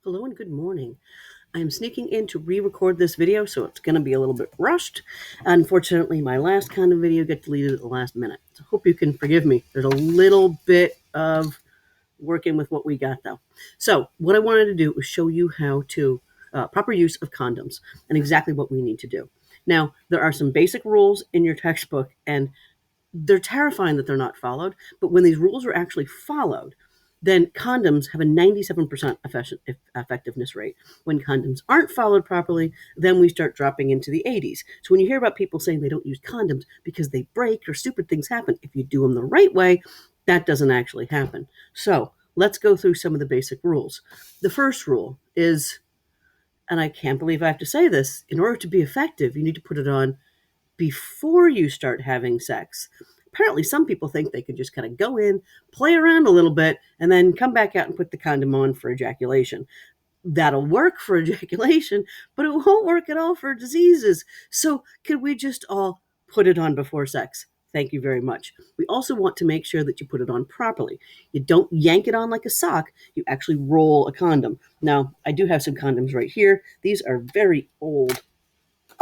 Hello and good morning. I'm sneaking in to re-record this video, so it's going to be a little bit rushed. Unfortunately, my last condom video got deleted at the last minute. So hope you can forgive me. There's a little bit of working with what we got, though. So what I wanted to do was show you how to proper use of condoms and exactly what we need to do. Now, there are some basic rules in your textbook, and they're terrifying that they're not followed. But when these rules are actually followed, then condoms have a 97% effectiveness rate. When condoms aren't followed properly, then we start dropping into the 80s. So when you hear about people saying they don't use condoms because they break or stupid things happen, if you do them the right way, that doesn't actually happen. So let's go through some of the basic rules. The first rule is, and I can't believe I have to say this, in order to be effective, you need to put it on before you start having sex. Apparently, some people think they can just kind of go in, play around a little bit, and then come back out and put the condom on for ejaculation. That'll work for ejaculation, but it won't work at all for diseases. So, could we just all put it on before sex? Thank you very much. We also want to make sure that you put it on properly. You don't yank it on like a sock, you actually roll a condom. Now, I do have some condoms right here. These are very old,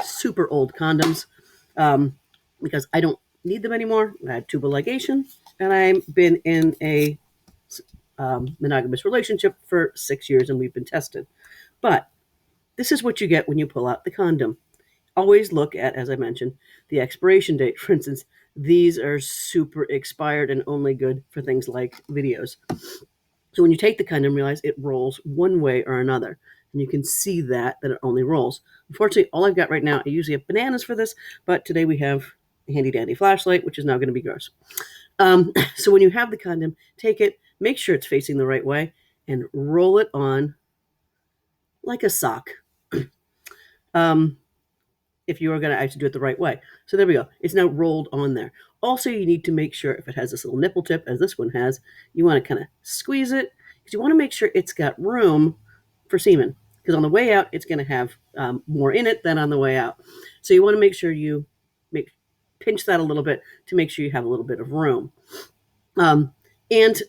super old condoms. Because I don't need them anymore. I had tubal ligation, and I've been in a monogamous relationship for 6 years, and we've been tested. But this is what you get when you pull out the condom. Always look at, as I mentioned, the expiration date. For instance, these are super expired and only good for things like videos. So when you take the condom, realize it rolls one way or another. And you can see that it only rolls. Unfortunately, all I've got right now, I usually have bananas for this, but today we have a handy dandy flashlight, which is now going to be gross. So when you have the condom, take it, make sure it's facing the right way, and roll it on like a sock. If you are going to actually do it the right way. So there we go. It's now rolled on there. Also, you need to make sure if it has this little nipple tip, as this one has, you want to kind of squeeze it because you want to make sure it's got room for semen. Because on the way out, it's going to have more in it than on the way out. So you want to make sure you pinch that a little bit to make sure you have a little bit of room. And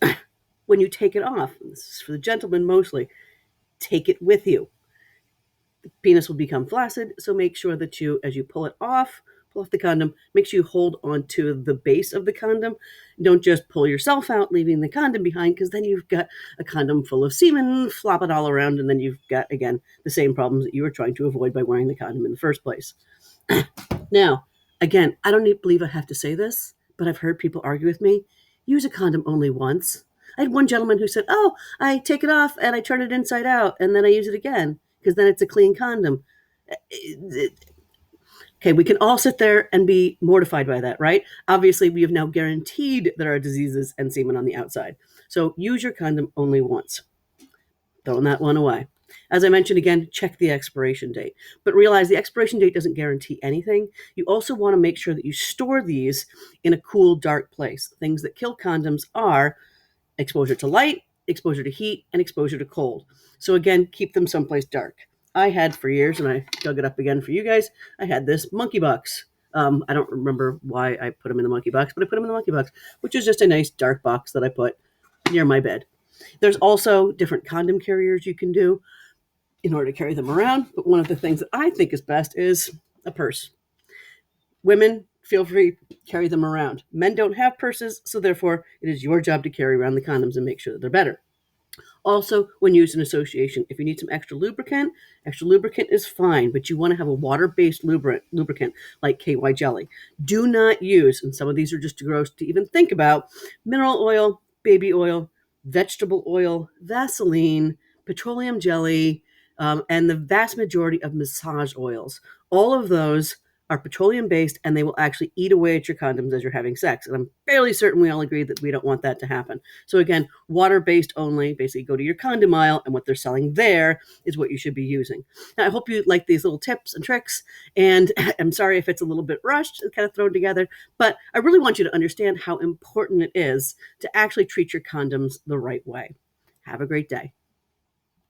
when you take it off, this is for the gentlemen mostly, take it with you. The penis will become flaccid, so make sure that you, as you pull off the condom, make sure you hold onto the base of the condom. Don't just pull yourself out, leaving the condom behind, because then you've got a condom full of semen, flop it all around, and then you've got, again, the same problems that you were trying to avoid by wearing the condom in the first place. Now, again, I don't believe I have to say this, but I've heard people argue with me. Use a condom only once. I had one gentleman who said, oh, I take it off and I turn it inside out, and then I use it again, because then it's a clean condom. Okay, we can all sit there and be mortified by that, right? Obviously, we have now guaranteed there are diseases and semen on the outside. So use your condom only once. Throwing that one away. As I mentioned again, check the expiration date. But realize the expiration date doesn't guarantee anything. You also want to make sure that you store these in a cool, dark place. Things that kill condoms are exposure to light, exposure to heat, and exposure to cold. So again, keep them someplace dark. I had for years, and I dug it up again for you guys, I had this monkey box. I don't remember why I put them in the monkey box, but I put them in the monkey box, which is just a nice dark box that I put near my bed. There's also different condom carriers you can do in order to carry them around, but one of the things that I think is best is a purse. Women, feel free to carry them around. Men don't have purses, so therefore it is your job to carry around the condoms and make sure that they're better. Also, when used in association, if you need some extra lubricant is fine, but you want to have a water-based lubricant like KY jelly. Do not use, and some of these are just gross to even think about, mineral oil, baby oil, vegetable oil, Vaseline, petroleum jelly, and the vast majority of massage oils. All of those are petroleum based, and they will actually eat away at your condoms as you're having sex. And I'm fairly certain we all agree that we don't want that to happen. So again, water-based only. Basically go to your condom aisle, and what they're selling there is what you should be using. Now, I hope you like these little tips and tricks, and I'm sorry if it's a little bit rushed and kind of thrown together, but I really want you to understand how important it is to actually treat your condoms the right way. Have a great day.